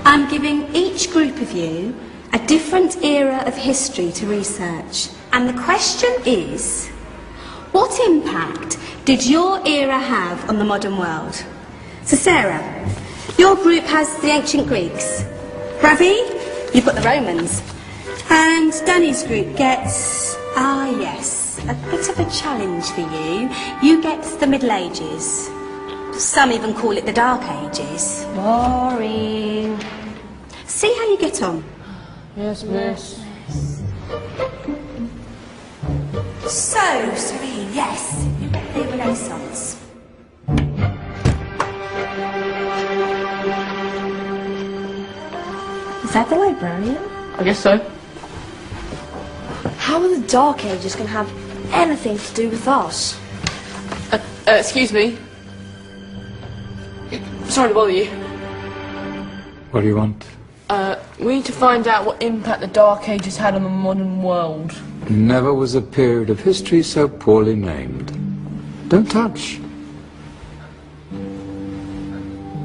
I'm giving each group of you a different era of history to research. And the question is, what impact did your era have on the modern world? So Sarah, your group has the ancient Greeks. Ravi, you've got the Romans. And Danny's group gets, yes, a bit of a challenge for you. You get the Middle Ages. Some even call it the Dark Ages. Boring. See how you get on. Yes, miss. So, Serene, yes, you get the Renaissance. Is that the librarian? I guess so. How are the Dark Ages going to have anything to do with us? Excuse me. Sorry to bother you. What do you want? We need to find out what impact the Dark Ages had on the modern world. Never was a period of history so poorly named. Don't touch.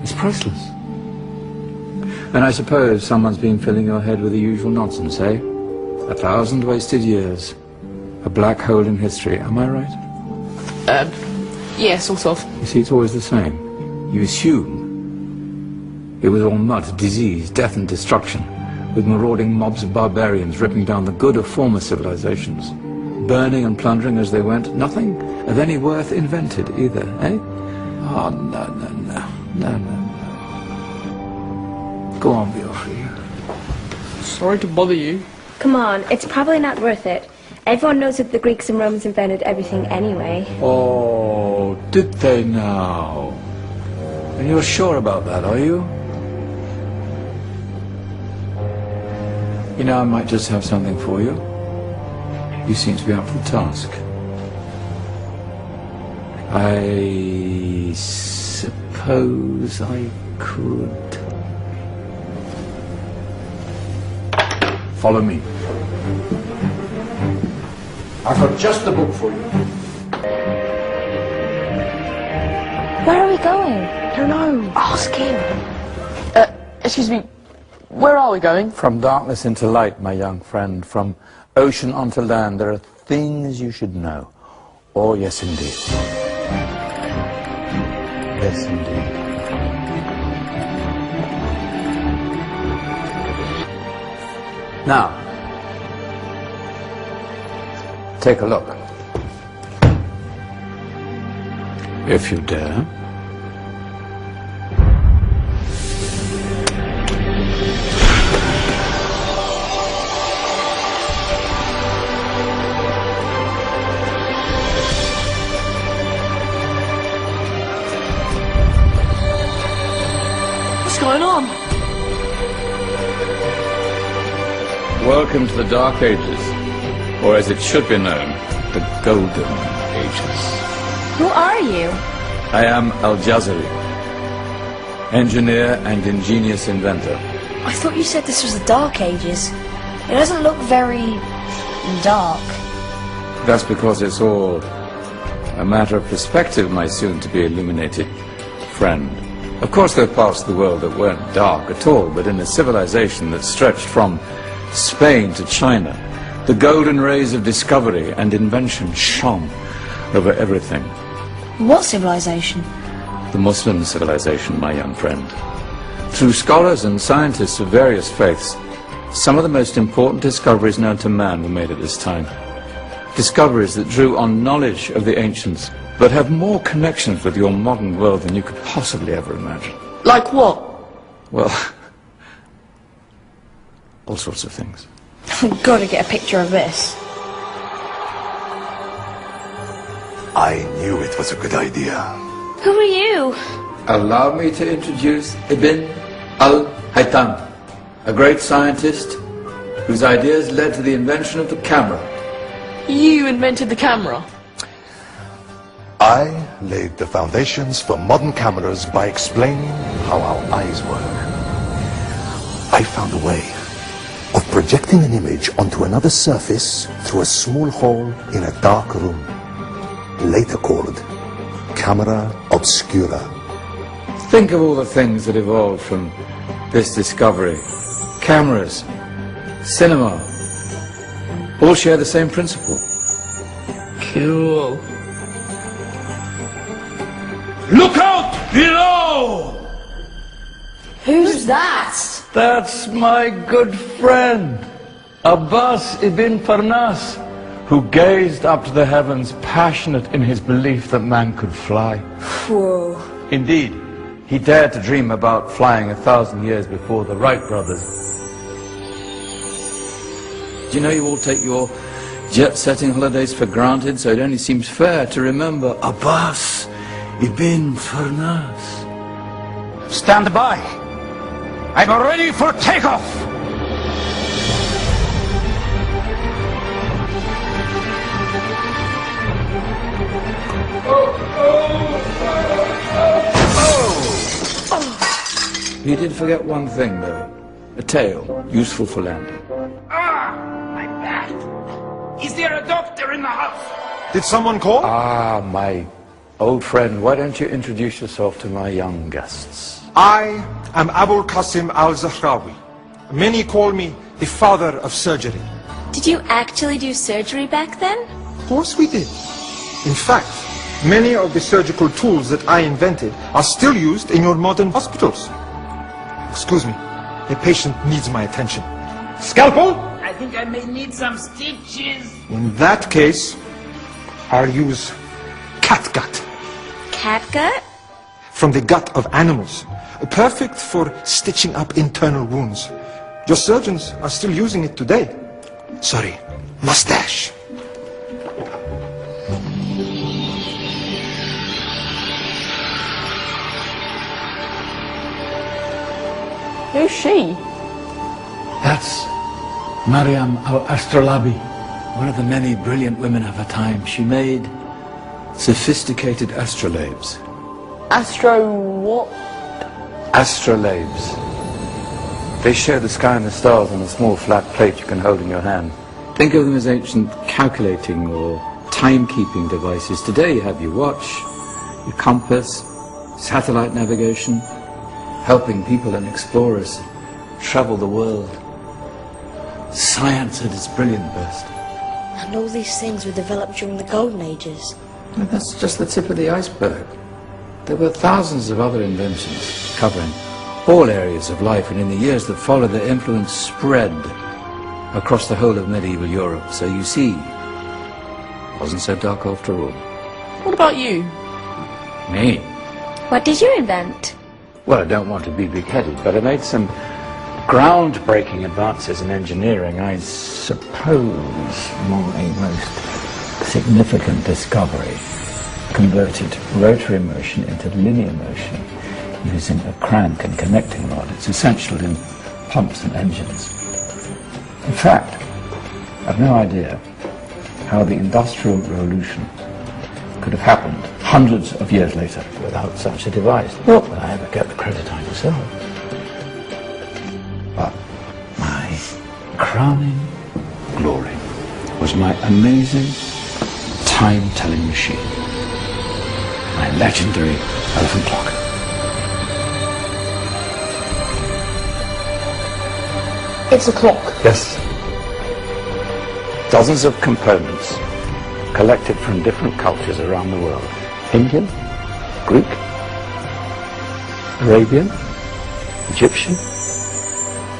It's priceless. And I suppose someone's been filling your head with the usual nonsense, eh? 1,000 wasted years. A black hole in history, am I right? Yeah, sort of. You see, it's always the same. You assume it was all mud, disease, death and destruction, with marauding mobs of barbarians ripping down the good of former civilizations, burning and plundering as they went. Nothing of any worth invented either, eh? Oh, no. Go on, Beofrey. Sorry to bother you. Come on, it's probably not worth it. Everyone knows that the Greeks and Romans invented everything anyway. Oh, did they now? And you're sure about that, are you? You know, I might just have something for you. You seem to be up for the task. I suppose I could. Follow me. I've got just the book for you. Where are we going? I don't know. Ask him. Excuse me. Where are we going? From darkness into light, my young friend. From ocean onto land. There are things you should know. Oh, yes, indeed. Yes, indeed. Now, take a look. If you dare. What's going on? Welcome to the Dark Ages, or as it should be known, the Golden Ages. Who are you? I am Al-Jazari, engineer and ingenious inventor. I thought you said this was the Dark Ages. It doesn't look very dark. That's because it's all a matter of perspective, my soon-to-be illuminated friend. Of course, there are parts of the world that weren't dark at all, but in a civilization that stretched from Spain to China, the golden rays of discovery and invention shone over everything. What civilization? The Muslim civilization, my young friend. Through scholars and scientists of various faiths, some of the most important discoveries known to man were made at this time. Discoveries that drew on knowledge of the ancients, but have more connections with your modern world than you could possibly ever imagine. Like what? Well, all sorts of things. I've got to get a picture of this. I knew it was a good idea. Who are you? Allow me to introduce Ibn al-Haytham, a great scientist whose ideas led to the invention of the camera. You invented the camera? I laid the foundations for modern cameras by explaining how our eyes work. I found a way of projecting an image onto another surface through a small hole in a dark room, later called camera obscura. Think of all the things that evolved from this discovery. Cameras, cinema, all share the same principle. Cool. Look out below! Who's that? That's my good friend, Abbas ibn Farnas, who gazed up to the heavens, passionate in his belief that man could fly. Whoa. Indeed, he dared to dream about flying 1,000 years before the Wright brothers. Do you know you all take your jet-setting holidays for granted, so it only seems fair to remember Abbas ibn Farnas. Stand by! I'm ready for takeoff! You did forget one thing, though. A tail, useful for landing. Ah, my back! Is there a doctor in the house? Did someone call? Ah, my old friend, why don't you introduce yourself to my young guests? I am Abul Qasim al-Zahrawi. Many call me the father of surgery. Did you actually do surgery back then? Of course we did. In fact, many of the surgical tools that I invented are still used in your modern hospitals. Excuse me, a patient needs my attention. Scalpel? I think I may need some stitches. In that case, I'll use catgut. Catgut? From the gut of animals. Perfect for stitching up internal wounds. Your surgeons are still using it today. Sorry, mustache. Who's she? That's Maryam al-Astrolabi, one of the many brilliant women of her time. She made sophisticated astrolabes. Astro what? Astrolabes. They show the sky and the stars on a small flat plate you can hold in your hand. Think of them as ancient calculating or timekeeping devices. Today you have your watch, your compass, satellite navigation, helping people and explorers travel the world. Science at its brilliant best. And all these things were developed during the Golden Ages. Well, that's just the tip of the iceberg. There were thousands of other inventions covering all areas of life, and in the years that followed, their influence spread across the whole of medieval Europe. So you see, it wasn't so dark after all. What about you? Me? What did you invent? Well, I don't want to be big-headed, but I made some groundbreaking advances in engineering. I suppose my most significant discovery converted rotary motion into linear motion using a crank and connecting rod. It's essential in pumps and engines. In fact, I've no idea how the Industrial Revolution could have happened hundreds of years later without such a device. Not that I ever get the credit I deserve. But my crowning glory was my amazing time-telling machine. My legendary elephant clock. It's a clock. Yes. Dozens of components collected from different cultures around the world. Indian, Greek, Arabian, Egyptian,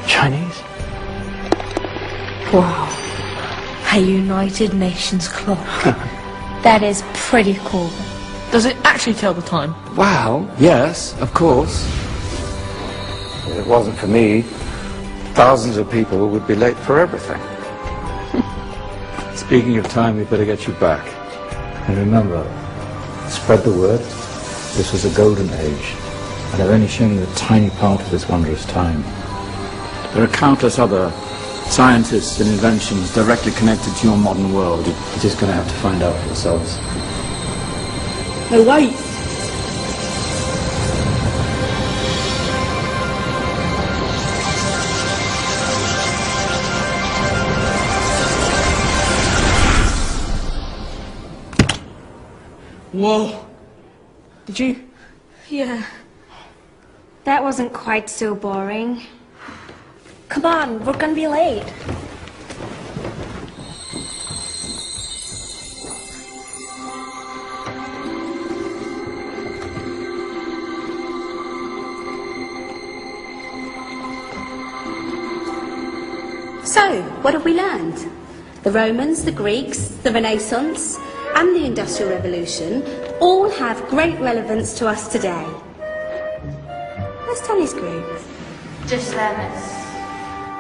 Chinese. Wow. A United Nations clock. That is pretty cool. Does it actually tell the time? Well, yes, of course. If it wasn't for me, thousands of people would be late for everything. Speaking of time, we better get you back. And remember, spread the word. This was a golden age, and I've only shown you a tiny part of this wondrous time. There are countless other scientists and inventions directly connected to your modern world. You're just going to have to find out for yourselves. No, wait. Whoa. Did you? Yeah. That wasn't quite so boring. Come on, we're gonna be late. So, what have we learned? The Romans, the Greeks, the Renaissance, and the Industrial Revolution all have great relevance to us today. Where's Tony's group? Just there, miss.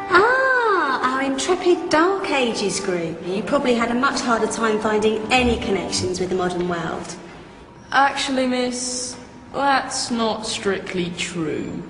Ah, our intrepid Dark Ages group. You probably had a much harder time finding any connections with the modern world. Actually, miss, that's not strictly true.